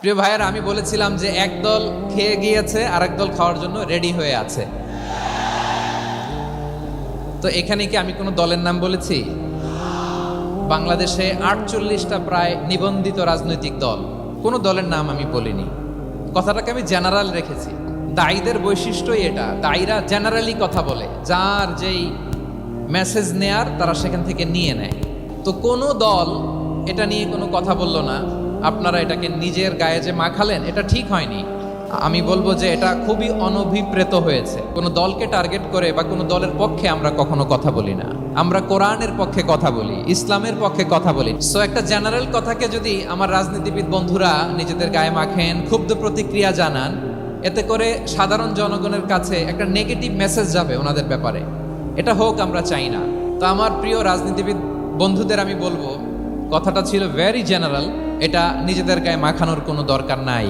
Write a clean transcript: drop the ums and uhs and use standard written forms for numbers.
প্রিয় ভাইয়েরা, আমি বলেছিলাম যে এক দল খেয়ে গিয়েছে আর এক দল খাওয়ার জন্য রেডি হয়ে আছে। তো এখানে কি আমি কোনো দলের নাম বলেছি? বাংলাদেশে 48টা প্রায় নিবন্ধিত রাজনৈতিক দল, কোনো দলের নাম আমি বলিনি। কথাটাকে আমি জেনারেল রেখেছি। দায়ীদের বৈশিষ্ট্যই এটা, দায়ীরা জেনারেলি কথা বলে, যার যেই মেসেজ নেয়ার তারা সেখান থেকে নিয়ে নেয়। তো কোনো দল এটা নিয়ে কোনো কথা বললো না। আপনারা এটাকে নিজের গায়ে যে মাখালেন, এটা ঠিক হয়নি। আমি বলবো যে এটা খুবই অনভিপ্রেত হয়েছে। কোনো দলকে টার্গেট করে বা কোনো দলের পক্ষে আমরা কখনো কথা বলি না। আমরা কোরআনের পক্ষে কথা বলি, ইসলামের পক্ষে কথা বলি। সো একটা জেনারেল কথাকে যদি আমার রাজনীতিবিদ বন্ধুরা নিজেদের গায়ে মাখেন, ক্ষুব্ধ প্রতিক্রিয়া জানান, এতে করে সাধারণ জনগণের কাছে একটা নেগেটিভ মেসেজ যাবে ওনাদের ব্যাপারে। এটা হোক আমরা চাই না। তো আমার প্রিয় রাজনীতিবিদ বন্ধুদের আমি বলবো, কথাটা ছিল ভেরি জেনারেল, এটা নিজেদের গায়ে মাখানোর কোনো দরকার নাই।